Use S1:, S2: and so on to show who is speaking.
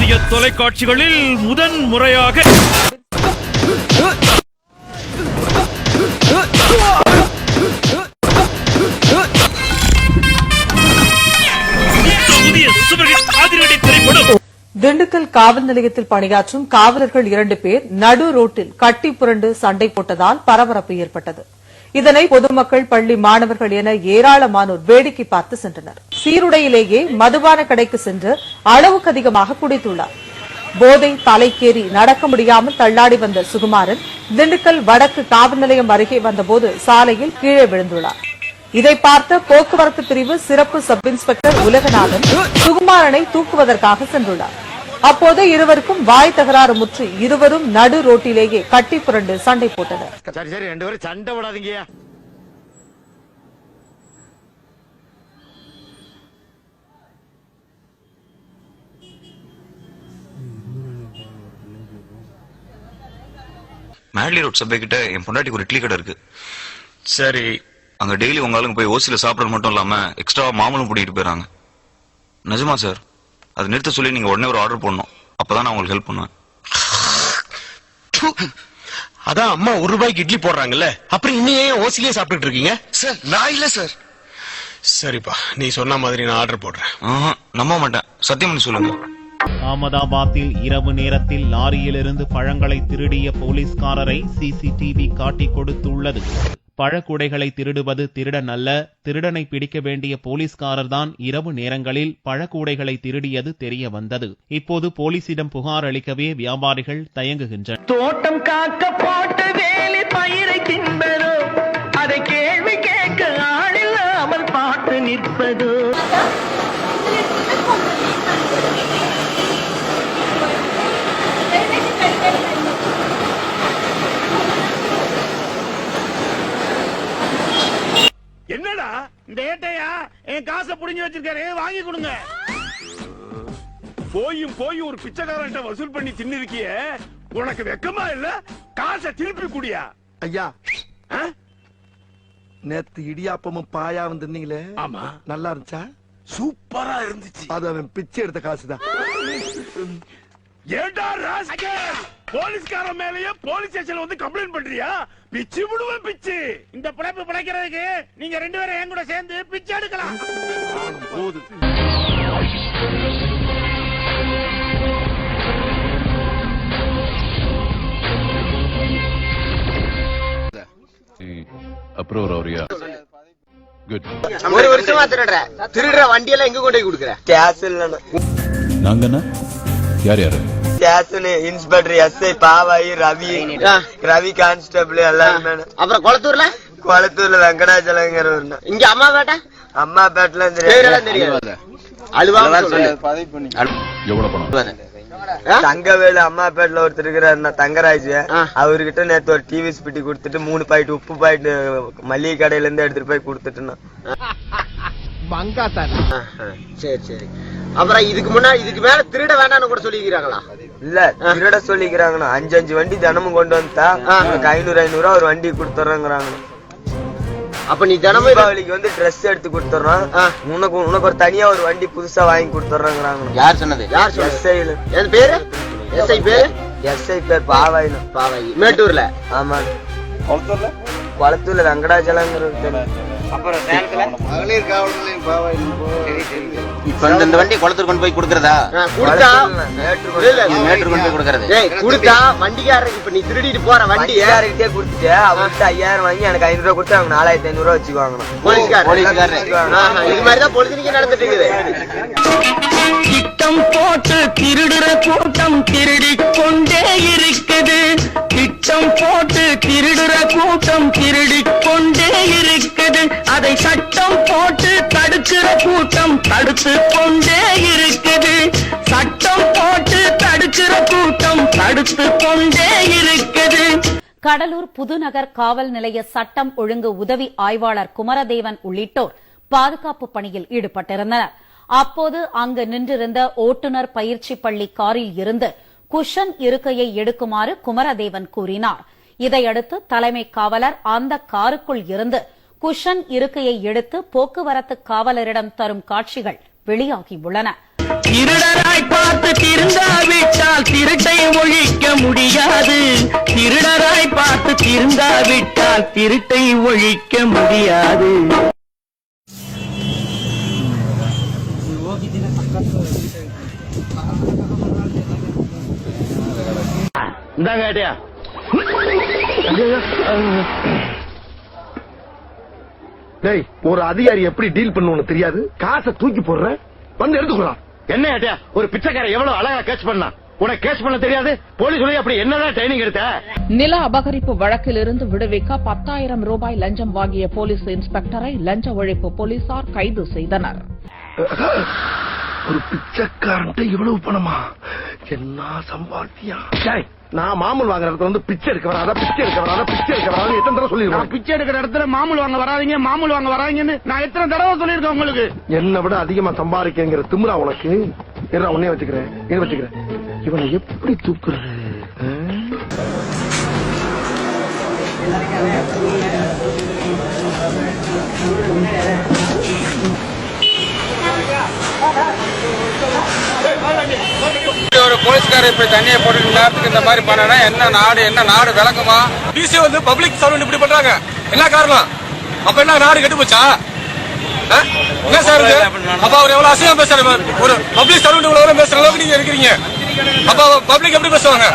S1: இந்திய தொலைக்காட்சிகளில் முதன் முறையாக
S2: திண்டுக்கல் காவல் நிலையத்தில் பணியாற்றும் காவலர்கள் 2 பேர் நடு ரோட்டில் கட்டி புரண்டு சண்டை போட்டதால் பரபரப்பு ஏற்பட்டது. இதனை பொதுமக்கள், பள்ளி மாணவர்கள் என ஏராளமானோர் வேடிக்கை பார்த்து சென்றனர். சீருடையிலேயே மதுபான கடைக்கு சென்று அளவுக்கு அதிகமாக குடித்துள்ளார். போதை தலைக்கேறி நடக்க முடியாமல் தள்ளாடி வந்த சுகுமாரன் திண்டுக்கல் வடக்கு காவல் நிலையம் அருகே வந்தபோது சாலையில் கீழே விழுந்துள்ளார். இதை பார்த்த போக்குவரத்து பிரிவு சிறப்பு சப் இன்ஸ்பெக்டர் உலகநாதன் சுகுமாரனை தூக்குவதற்காக சென்றுள்ளார். அப்போது இருவருக்கும் வாய் தகராறு முற்றி இருவரும் நடு ரோட்டிலேயே கட்டி புரண்டு சண்டை போட்டனர்.
S3: சண்டை விடாதீங்க.
S4: மேட்லி ரோட் சபை கிட்ட என் பொண்டாட்டிக்கு ஒரு இட்லி கடை இருக்கு.
S3: சரி,
S4: அங்க டெய்லி உங்க போய் ஓசில சாப்பிடறது மட்டும் இல்லாம எக்ஸ்ட்ரா மாமலும் கூட்டிட்டு போயிடறாங்க. நிஜமா சார்? அது நிறுத்த சொல்லி நீங்க உடனே ஒரு ஆர்டர் பண்ணணும். அப்பதான் நான் உங்களுக்கு ஹெல்ப் பண்ணுவேன்.
S3: அதான் அம்மா ₹1 இட்லி போடுறாங்கல்ல, அப்புறம் இன்னும் ஏன் ஓசிலேயே சாப்பிட்டு இருக்கீங்க?
S4: சார் நான் இல்ல சார்.
S3: சரிப்பா, நீ சொன்ன மாதிரி நான் ஆர்டர் போடுறேன்.
S4: நம்ப மாட்டேன், சத்தியம் பண்ணி சொல்லுங்க.
S5: அகமதாபாத்தில் இரவு நேரத்தில் லாரியிலிருந்து பழங்களை திருடிய போலீஸ்காரரை சிசிடிவி காட்டிக் கொடுத்துள்ளது. பழக்கூடைகளை திருடுவது திருடன் அல்ல, திருடனை பிடிக்க வேண்டிய போலீஸ்காரர்தான் இரவு நேரங்களில் பழக்கூடைகளை திருடியது தெரிய வந்தது. இப்போது போலீசிடம் புகார் அளிக்கவே வியாபாரிகள் தயங்குகின்றனர்.
S6: தோட்டம் காக்க போட்டு வேலி பயிரை தின்பதோ, அதை கேள்வி கேட்க ஆளில்லாமல் பாட்டு நிற்பதோ.
S7: என்னடா இந்த ஏட்டையா என் காசை புடிஞ்சு வச்சிருக்காரு, வாங்கி கொடுங்க. போயும் ஒரு பிச்சைக்காரன்ட்ட வசூல் பண்ணி தின்னிருக்கிய, உனக்கு வெக்கமா இல்ல? காசை திருப்பி குடியா.
S8: ஐயா, நேத்து இடியாப்பமும் பாயாவும் தின்னீங்களே,
S7: ஆமா,
S8: நல்லா இருந்துச்சா?
S7: சூப்பரா இருந்துச்சு.
S8: அது அவன் பிச்சை எடுத்த காசுதான்.
S7: ஏண்டா ராஸ்கல், போலீஸ்காரன் மேலயே போலீஸ் ஸ்டேஷன்ல வந்து கம்ப்ளைண்ட் பண்றியா? பிச்சு விடுவேன் பிச்சு. இந்த பிழைப்பு பிழைக்கிறதுக்கு நீங்க 2 பேரும் என் கூட சேர்ந்து பிச்சு எடுக்கலாம். போது
S9: அப்ரூவர் ஆவறியா? குட்.
S10: ஒரு வருஷமா திருடுற வண்டியெல்லாம் எங்க கொண்டு போய் கொடுக்குற? கேஸ் இல்ல.
S9: நாங்கண்ணா யார் யாரு?
S10: Station inspector SI Pavayi, Ravi constable எல்லாருமே. அப்புறம் குளத்தூர்ல வெங்கடாச்சலங்கிறவர். இங்க அம்மாபேட்டல தெரியாது.
S9: எவ்வளவு பணம்?
S10: தங்கவேலு அம்மாபேட்டில் ஒருத்தர் இருக்கிறாரு, தங்கராஜ். அவர்கிட்ட நேத்து ஒரு டிவி ஸ்பிட்டி கொடுத்துட்டு 3 பாக்கெட் உப்பு பாக்கெட் மளிகை கடையில இருந்து எடுத்துட்டு போய் கொடுத்துட்டுனா. சரி. அப்புறம் இதுக்கு மேல திருட வேண்டாம்னு கூட சொல்லிக்கிறாங்களா? இல்ல, திருட சொல்லிக்கிறாங்கண்ணா. 5 வண்டி தினமும் கொண்டு வந்தா உனக்கு 500 ஒரு வண்டி கொடுத்துறாங்க. அப்ப நீ தினமும் தீபாவளிக்கு வந்து ட்ரெஸ் எடுத்து கொடுத்துறோம், உனக்கு ஒரு தனியா ஒரு வண்டி புதுசா வாங்கி கொடுத்துறாங்க. யார் சொன்னது? எஸ்ஐ. என் பேரு எஸ்ஐ பேர் பாவாயில. மேட்டூர்ல. ஆமா. குளத்தூர்ல வெங்கடாச்சலங்கிற. அப்புறம் மகளிர் காவல் நிலையம் பாவாயில. இப்ப இந்த வண்டி குளத்தூர் கொண்டு போய் கொடுக்கறதா? மேட்டூர் கொண்டு போய் கொடுக்கறது. கொடுத்தா வண்டிக்காரருக்கு இப்ப நீ திருடிட்டு போற வண்டி யாருக்கிட்டே கொடுத்துட்டு அவர்கிட்ட 5000 வாங்கி எனக்கு 500 கொடுத்து அவங்க 4500 வச்சுக்குவாங்க. போலீஸ்காரர் இது மாதிரிதான் பொழுதுனிக்கு நடந்துட்டு இருக்குது.
S6: திட்டம் போட்டு திருடுற கூட்டம் திருடிக் கொண்டே இருக்குது. திட்டம் போட்டு திருடுற கூட்டம் திருடிக் கொண்டே இருக்குது. அதை சட்டம் போட்டு தடுக்கிற கூட்டம் தடுத்து கொண்டே இருக்குது. சட்டம் போட்டு தடுக்கிற கூட்டம் தடுத்து கொண்டே இருக்குது.
S11: கடலூர் புதுநகர் காவல் நிலைய சட்டம் ஒழுங்கு உதவி ஆய்வாளர் குமரதேவன் உள்ளிட்டோர் பாதுகாப்பு பணியில் ஈடுபட்டிருந்தனர். அப்போது அங்கு நின்றிருந்த ஓட்டுநர் பயிற்சி பள்ளி காரில் இருந்து குஷன் இருக்கையை எடுக்குமாறு குமரதேவன் கூறினார். இதையடுத்து தலைமை காவலர் அந்த காருக்குள் இருந்து குஷன் இருக்கையை எடுத்து போக்குவரத்து காவலரிடம் தரும் காட்சிகள் வெளியாகியுள்ளன.
S6: திருடராய் பார்த்து திருந்தாத இருந்தாவிட்டால் திருட்டை ஒழிக்க முடியாது. இந்தாங்க ஏட்டியா.
S8: டேய், ஒரு அதிகாரி எப்படி டீல் பண்ணுவோன்னு தெரியாது, காசை தூக்கி போடுற, வந்து எடுத்துக்கலாம்.
S7: என்ன ஏட்டியா, ஒரு பிச்சைக்கார எவ்வளவு அழகா கேட்ச் பண்ணா, உனக்கு கேட்ச் பண்ண தெரியாது? போலீஸ் சொல்லி அப்படி என்னதான் ட்ரைனிங் எடுத்த?
S12: நில அபகரிப்பு வழக்கில் இருந்து விடுவிக்க 10,000 ரூபாய் லஞ்சம் வாங்கிய போலீஸ் இன்ஸ்பெக்டரை லஞ்ச ஒழிப்பு போலீசார் கைது செய்தனர்.
S8: ஒரு பிச்சைக்காரன்ட்ட இவ்வளவு பணமா? என்ன சம்பாத்தியா? நான் மாமூல் வாங்குற இடத்துல வந்து பிச்சை எடுக்க வராதா, பிச்சை எடுக்க வராதா, பிச்சை எடுக்க வராதா எத்தனை தடவை சொல்லிருக்கேன்?
S7: பிச்சை எடுக்கிற இடத்துல மாமூல் வாங்க வராதீங்க, மாமூல் வாங்க வராதீங்கன்னு நான் எத்தனை தடவை சொல்லியிருக்கேன் உங்களுக்கு?
S8: என்னை விட அதிகமா சம்பாதிக்கிற திமிரா உனக்கு? என்ன உன்னே வச்சுக்கிறேன். இவனை எப்படி தூக்குறது?
S10: ஒரு போலீஸ்கார இப்படி தண்ணியை போட்டு நேரத்துக்கு இந்த மாதிரி பண்ணா என்ன நாடு விளக்குமா? டிசி வந்து பப்ளிக் சர்வெண்ட் இப்படி பண்றாங்க, என்ன காரணம்? அப்ப என்ன நாடு கெட்டு போச்சா? என்ன சார் இது? அப்ப அவர் எவ்வளவு அசிங்கம் பேசுறாரு, ஒரு பப்ளிக் சர்வெண்ட் இவ்வளவு பேசுற அளவுக்கு நீங்க இருக்கிறீங்க, அப்ப பப்ளிக் எப்படி பேசுவாங்க?